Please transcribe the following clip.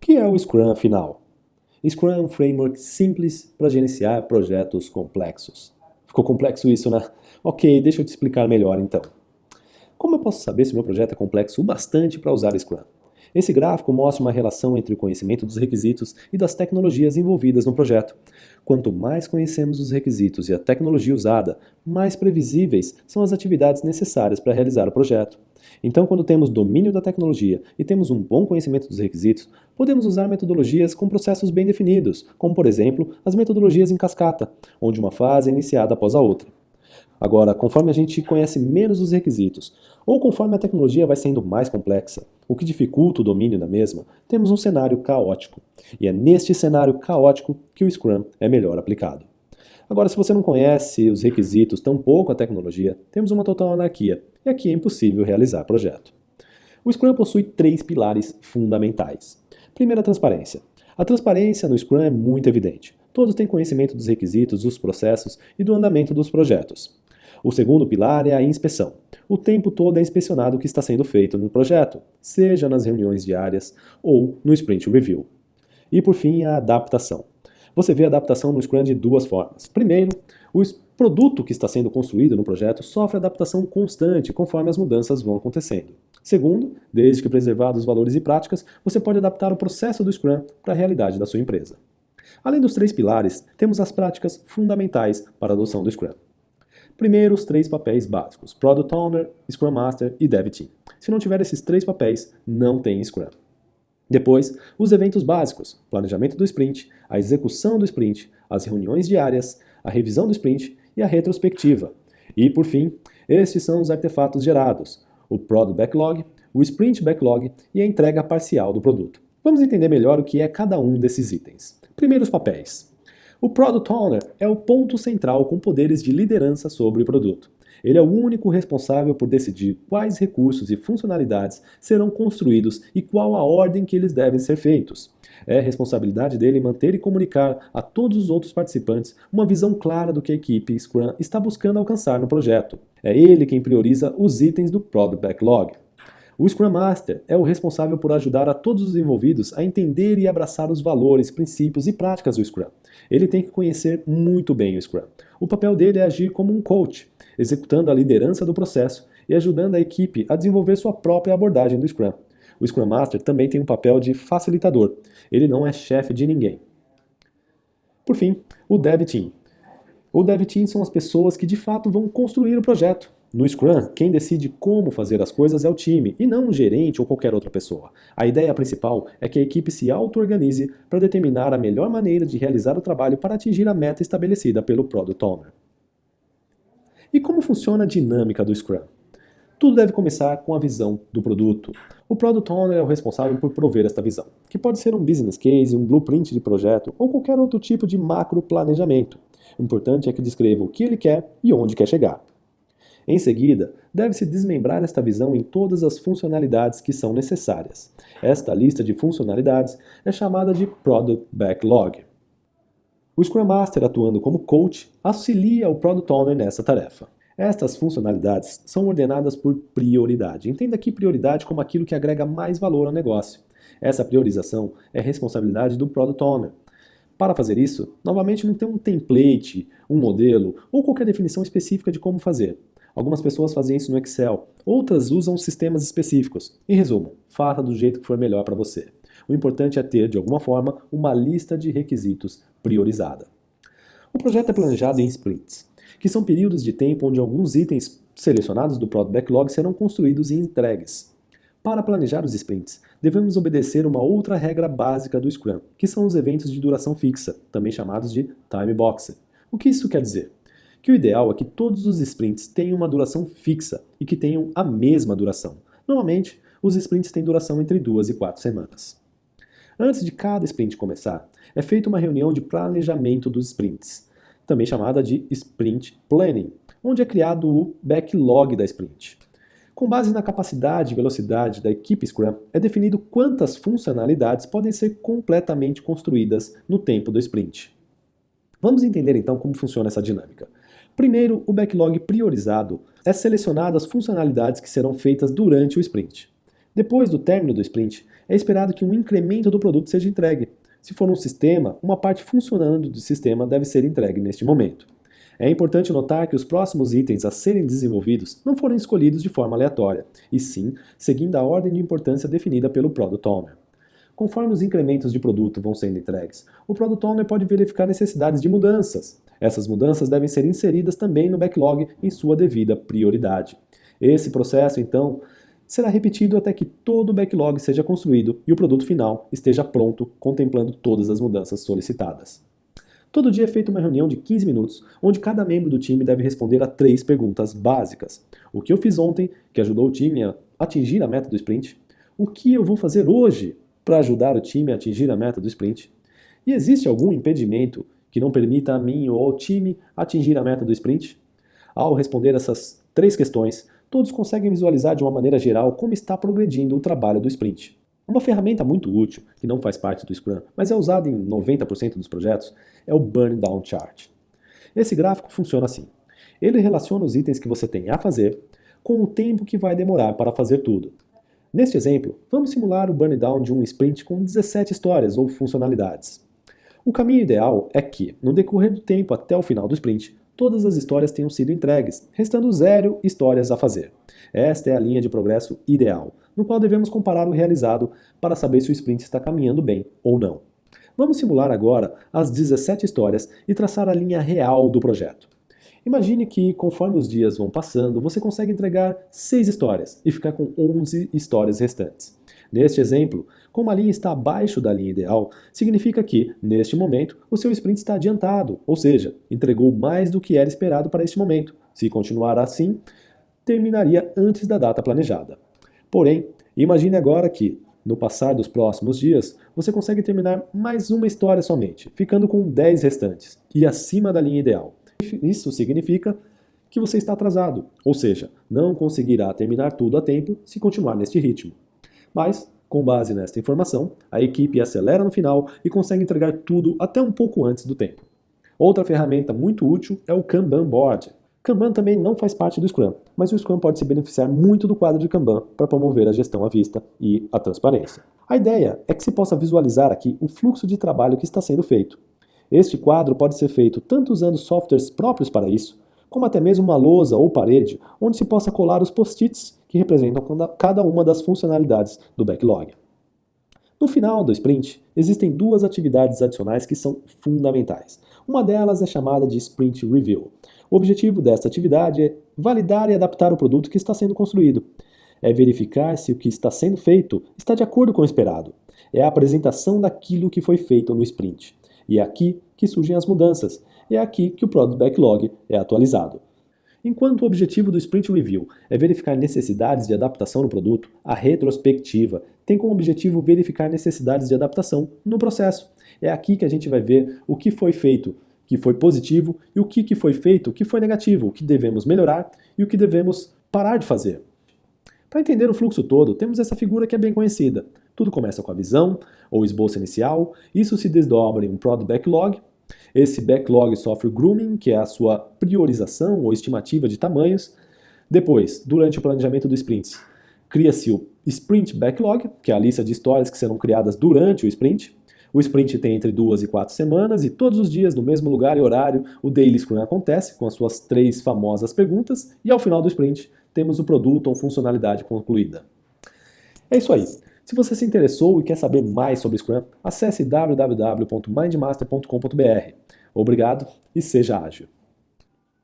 que é o Scrum afinal? Scrum é um framework simples para gerenciar projetos complexos. Ficou complexo isso, né? Ok, deixa eu te explicar melhor então. Como eu posso saber se meu projeto é complexo o bastante para usar Scrum? Esse gráfico mostra uma relação entre o conhecimento dos requisitos e das tecnologias envolvidas no projeto. Quanto mais conhecemos os requisitos e a tecnologia usada, mais previsíveis são as atividades necessárias para realizar o projeto. Então, quando temos domínio da tecnologia e temos um bom conhecimento dos requisitos, podemos usar metodologias com processos bem definidos, como, por exemplo, as metodologias em cascata, onde uma fase é iniciada após a outra. Agora, conforme a gente conhece menos os requisitos, ou conforme a tecnologia vai sendo mais complexa, o que dificulta o domínio da mesma, temos um cenário caótico. E é neste cenário caótico que o Scrum é melhor aplicado. Agora, se você não conhece os requisitos, tampouco a tecnologia, temos uma total anarquia, e aqui é impossível realizar projeto. O Scrum possui 3 pilares fundamentais. Primeiro, a transparência. A transparência no Scrum é muito evidente. Todos têm conhecimento dos requisitos, dos processos e do andamento dos projetos. O segundo pilar é a inspeção. O tempo todo é inspecionado o que está sendo feito no projeto, seja nas reuniões diárias ou no Sprint Review. E por fim, a adaptação. Você vê a adaptação no Scrum de 2 formas. Primeiro, o produto que está sendo construído no projeto sofre adaptação constante conforme as mudanças vão acontecendo. Segundo, desde que preservados os valores e práticas, você pode adaptar o processo do Scrum para a realidade da sua empresa. Além dos 3 pilares, temos as práticas fundamentais para a adoção do Scrum. Primeiro, os 3 papéis básicos: Product Owner, Scrum Master e Dev Team. Se não tiver esses 3 papéis, não tem Scrum. Depois, os eventos básicos: planejamento do sprint, a execução do sprint, as reuniões diárias, a revisão do sprint e a retrospectiva. E, por fim, estes são os artefatos gerados: o Product Backlog, o Sprint Backlog e a entrega parcial do produto. Vamos entender melhor o que é cada um desses itens. Primeiro, os papéis. O Product Owner é o ponto central com poderes de liderança sobre o produto. Ele é o único responsável por decidir quais recursos e funcionalidades serão construídos e qual a ordem que eles devem ser feitos. É responsabilidade dele manter e comunicar a todos os outros participantes uma visão clara do que a equipe Scrum está buscando alcançar no projeto. É ele quem prioriza os itens do Product Backlog. O Scrum Master é o responsável por ajudar a todos os envolvidos a entender e abraçar os valores, princípios e práticas do Scrum. Ele tem que conhecer muito bem o Scrum. O papel dele é agir como um coach, executando a liderança do processo e ajudando a equipe a desenvolver sua própria abordagem do Scrum. O Scrum Master também tem um papel de facilitador. Ele não é chefe de ninguém. Por fim, o Dev Team. O Dev Team são as pessoas que de fato vão construir o projeto. No Scrum, quem decide como fazer as coisas é o time, e não um gerente ou qualquer outra pessoa. A ideia principal é que a equipe se auto-organize para determinar a melhor maneira de realizar o trabalho para atingir a meta estabelecida pelo Product Owner. E como funciona a dinâmica do Scrum? Tudo deve começar com a visão do produto. O Product Owner é o responsável por prover esta visão, que pode ser um business case, um blueprint de projeto ou qualquer outro tipo de macro planejamento. O importante é que descreva o que ele quer e onde quer chegar. Em seguida, deve-se desmembrar esta visão em todas as funcionalidades que são necessárias. Esta lista de funcionalidades é chamada de Product Backlog. O Scrum Master, atuando como coach, auxilia o Product Owner nessa tarefa. Estas funcionalidades são ordenadas por prioridade. Entenda aqui prioridade como aquilo que agrega mais valor ao negócio. Essa priorização é responsabilidade do Product Owner. Para fazer isso, novamente não tem um template, um modelo ou qualquer definição específica de como fazer. Algumas pessoas fazem isso no Excel, outras usam sistemas específicos. Em resumo, faça do jeito que for melhor para você. O importante é ter, de alguma forma, uma lista de requisitos priorizada. O projeto é planejado em sprints, que são períodos de tempo onde alguns itens selecionados do Product Backlog serão construídos e entregues. Para planejar os sprints, devemos obedecer uma outra regra básica do Scrum, que são os eventos de duração fixa, também chamados de time boxing. O que isso quer dizer? Que o ideal é que todos os sprints tenham uma duração fixa e que tenham a mesma duração. Normalmente, os sprints têm duração entre 2 e 4 semanas. Antes de cada sprint começar, é feita uma reunião de planejamento dos sprints, também chamada de Sprint Planning, onde é criado o backlog da sprint. Com base na capacidade e velocidade da equipe Scrum, é definido quantas funcionalidades podem ser completamente construídas no tempo do sprint. Vamos entender então como funciona essa dinâmica. Primeiro, o backlog priorizado é selecionado as funcionalidades que serão feitas durante o sprint. Depois do término do sprint, é esperado que um incremento do produto seja entregue. Se for um sistema, uma parte funcionando do sistema deve ser entregue neste momento. É importante notar que os próximos itens a serem desenvolvidos não foram escolhidos de forma aleatória, e sim seguindo a ordem de importância definida pelo Product Owner. Conforme os incrementos de produto vão sendo entregues, o Product Owner pode verificar necessidades de mudanças. Essas mudanças devem ser inseridas também no backlog em sua devida prioridade. Esse processo, então, será repetido até que todo o backlog seja construído e o produto final esteja pronto, contemplando todas as mudanças solicitadas. Todo dia é feita uma reunião de 15 minutos, onde cada membro do time deve responder a 3 perguntas básicas. O que eu fiz ontem, que ajudou o time a atingir a meta do sprint? O que eu vou fazer hoje para ajudar o time a atingir a meta do sprint? E existe algum impedimento que não permita a mim ou ao time atingir a meta do sprint? Ao responder essas 3 questões, todos conseguem visualizar de uma maneira geral como está progredindo o trabalho do sprint. Uma ferramenta muito útil, que não faz parte do Scrum, mas é usada em 90% dos projetos, é o Burn Down Chart. Esse gráfico funciona assim. Ele relaciona os itens que você tem a fazer com o tempo que vai demorar para fazer tudo. Neste exemplo, vamos simular o burn down de um sprint com 17 histórias ou funcionalidades. O caminho ideal é que, no decorrer do tempo até o final do sprint, todas as histórias tenham sido entregues, restando 0 histórias a fazer. Esta é a linha de progresso ideal, no qual devemos comparar o realizado para saber se o sprint está caminhando bem ou não. Vamos simular agora as 17 histórias e traçar a linha real do projeto. Imagine que, conforme os dias vão passando, você consegue entregar 6 histórias e ficar com 11 histórias restantes. Neste exemplo, como a linha está abaixo da linha ideal, significa que, neste momento, o seu sprint está adiantado, ou seja, entregou mais do que era esperado para este momento. Se continuar assim, terminaria antes da data planejada. Porém, imagine agora que, no passar dos próximos dias, você consegue terminar mais uma história somente, ficando com 10 restantes, e acima da linha ideal. Isso significa que você está atrasado, ou seja, não conseguirá terminar tudo a tempo se continuar neste ritmo. Mas, com base nesta informação, a equipe acelera no final e consegue entregar tudo até um pouco antes do tempo. Outra ferramenta muito útil é o Kanban Board. Kanban também não faz parte do Scrum, mas o Scrum pode se beneficiar muito do quadro de Kanban para promover a gestão à vista e a transparência. A ideia é que se possa visualizar aqui o fluxo de trabalho que está sendo feito. Este quadro pode ser feito tanto usando softwares próprios para isso, como até mesmo uma lousa ou parede onde se possa colar os post-its que representam cada uma das funcionalidades do backlog. No final do sprint, existem 2 atividades adicionais que são fundamentais. Uma delas é chamada de Sprint Review. O objetivo desta atividade é validar e adaptar o produto que está sendo construído. É verificar se o que está sendo feito está de acordo com o esperado. É a apresentação daquilo que foi feito no sprint. E é aqui que surgem as mudanças. E é aqui que o Product Backlog é atualizado. Enquanto o objetivo do Sprint Review é verificar necessidades de adaptação no produto, a retrospectiva tem como objetivo verificar necessidades de adaptação no processo. É aqui que a gente vai ver o que foi feito, que foi positivo, e o que foi feito, que foi negativo, o que devemos melhorar e o que devemos parar de fazer. Para entender o fluxo todo, temos essa figura que é bem conhecida. Tudo começa com a visão, ou esboço inicial, isso se desdobra em um Product Backlog. Esse backlog sofre o grooming, que é a sua priorização ou estimativa de tamanhos. Depois, durante o planejamento do sprint, cria-se o Sprint Backlog, que é a lista de histórias que serão criadas durante o sprint. O sprint tem entre 2 e 4 semanas e todos os dias, no mesmo lugar e horário, o Daily Scrum acontece com as suas 3 famosas perguntas e ao final do sprint temos o produto ou funcionalidade concluída. É isso aí. Se você se interessou e quer saber mais sobre Scrum, acesse www.mindmaster.com.br. Obrigado e seja ágil.